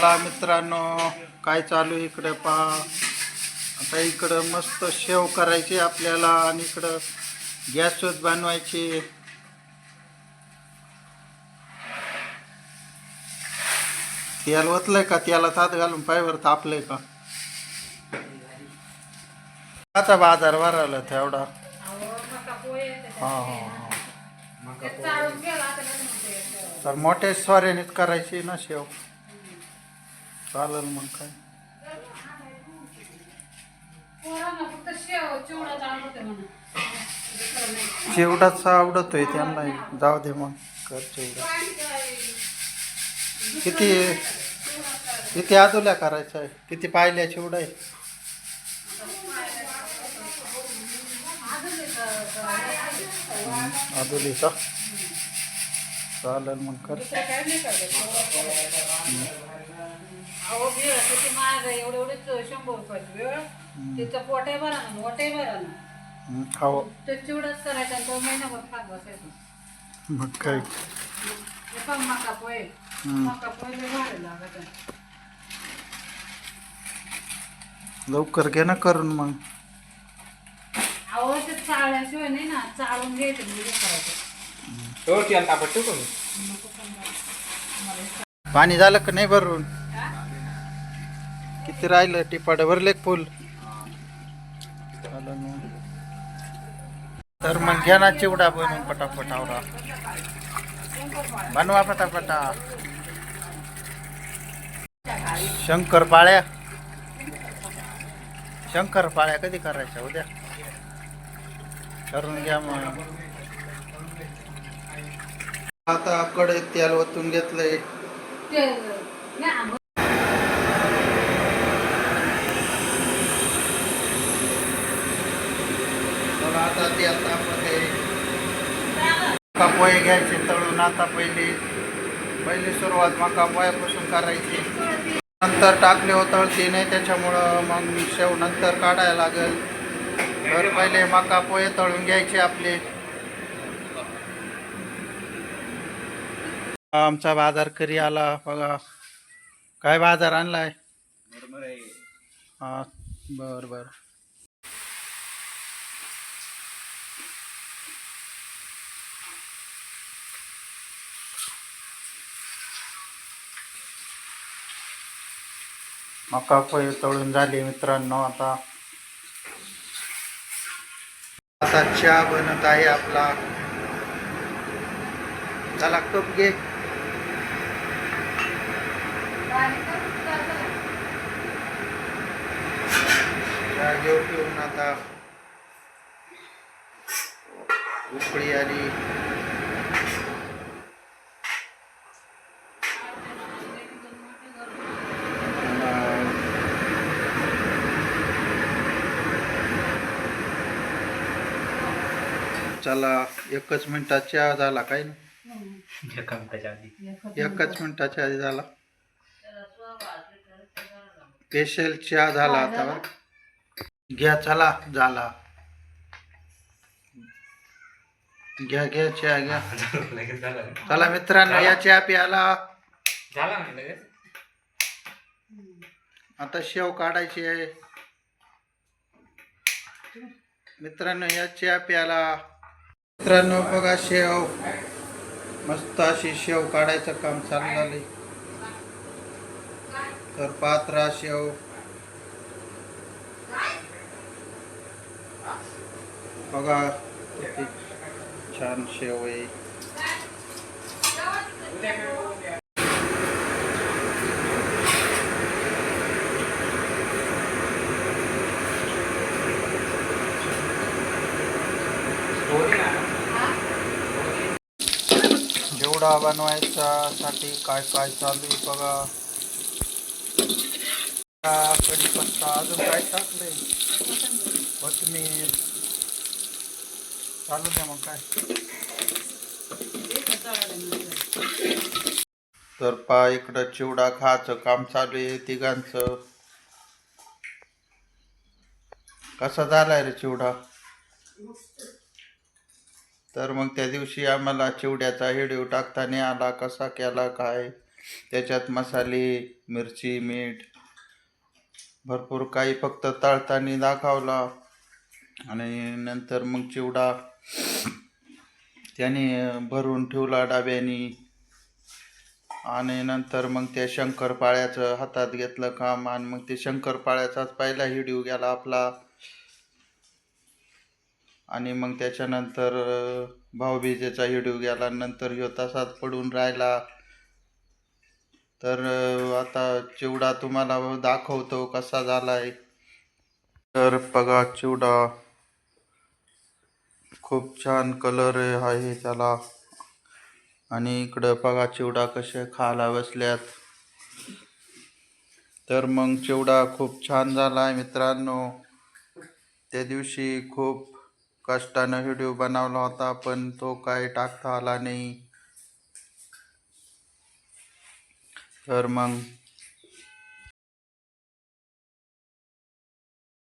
चला मित्रांनो, काय चालू इकडे पहा. आता इकडं मस्त शेव करायची आपल्याला आणि इकडं गॅसच बनवायची. तेल ओतलंय का? तेलात हात घालून पायवर तापलंय का? आता बाजार भरायला तेवढा. हा हा. तर मोठ्या स्वाऱ्यानेच करायची ना शेव. चालेल मग काय. चिवडाच आवडतोय त्यांना. जाऊ दे मग कर चिवडा. किती किती आदुल्या करायचं आहे? किती पाहिल्या चिवडा आहे? आदुलीचा चालेल मग कर. अहो वेळ किती महाग आहे. एवढेच 100 रुपयाची वेळ. तिचं पोटही भरा ना, मोठंही भरा ना. खाऊ ते चिवडाच करायचा आणि 2 महिन्याभर खात बसायचं. मग काय. मका पोहे लय भारी लागत आहे. लवकर घे ना करून मग. अहो ते चाळल्याशिवाय नाही ना, चाळून घ्यायचं म्हणजे करायचं. पाणी झालं का नाही भरून? किती राहिलं? टिपाड भरले फुल. तर मग घ्या ना चिवडा बनवून पटापट. आवरा बनवा पटापटा. शंकरपाळ्या कधी करायच्या? उद्या करून घ्या मग. आता कडे तेल ओतून घेतलंय. आता ते आता मका पोहे घ्यायचे तळून. आता पहिली सुरुवात मका पोह्यापासून करायची. नंतर टाकले तळती नाही, त्याच्यामुळं मग शेव नंतर काढायला लागेल. तर पहिले मका पोहे तळून घ्यायचे आपले. आमचा बाजार करी आला बघा. काय बाजार आणलाय? हा बर बर. मका पोहे तळून झाले मित्रांनो. आता चहा बनत आहे आपला. चला कप घे. चहा घेऊ पिऊन. आता उकळी आली. चला 1 मिनिटात चहा झाला. काय ना 1 मिनिटाच्या आधी झाला. स्पेशल चहा झाला आता बरं. घ्या चला. झाला. घ्या घ्या चहा घ्या. चला मित्रांनो, या चहा प्यायला. आता शेव काढायची आहे मित्रांनो. या चहा प्यायला. मित्रांनो बघा, शेव मस्त अशी शेव काढायचं काम चालू झालंय. तर पात्रा शेव बघा किती छान शेव आहे. चिवडा बनवायचा साठी काय काय चालू आहे बघा. कढीपत्ता, अजून काय टाकलंय? कोथिंबीर. चालू द्या मग काय. तर पा इकडं चिवडा खायचं काम चालू आहे तिघांचं. कसा झालाय रे चिवडा? तर मग त्या दिवशी आम्हाला चिवड्याचा व्हिडिओ टाकताना आला. कसा केला काय त्याच्यात मसाले, मिरची, मीठ भरपूर काही फक्त तळताना दाखवला. आणि नंतर मग चिवडा त्याने भरून ठेवला डब्यानी. आणि नंतर मग त्या शंकरपाळ्याचं हातात घेतलं काम. आणि मग ते शंकरपाळ्याचाच पहिला व्हिडिओ गेला आपला. आणि मग त्याच्यानंतर भाऊबीजेचा व्हिडिओ गेला. नंतर ह्यो तसाच पडून राहिला. तर आता चिवडा तुम्हाला दाखवतो कसा झालाय. तर बघा चिवडा खूप छान कलर आहे त्याला. आणि इकडं बघा चिवडा कसे खायला बसल्यात. तर मग चिवडा खूप छान झाला आहे मित्रांनो. त्या दिवशी खूप कष्टानं व्हिडिओ बनवला होता पण तो काय टाकता आला नाही. तर मग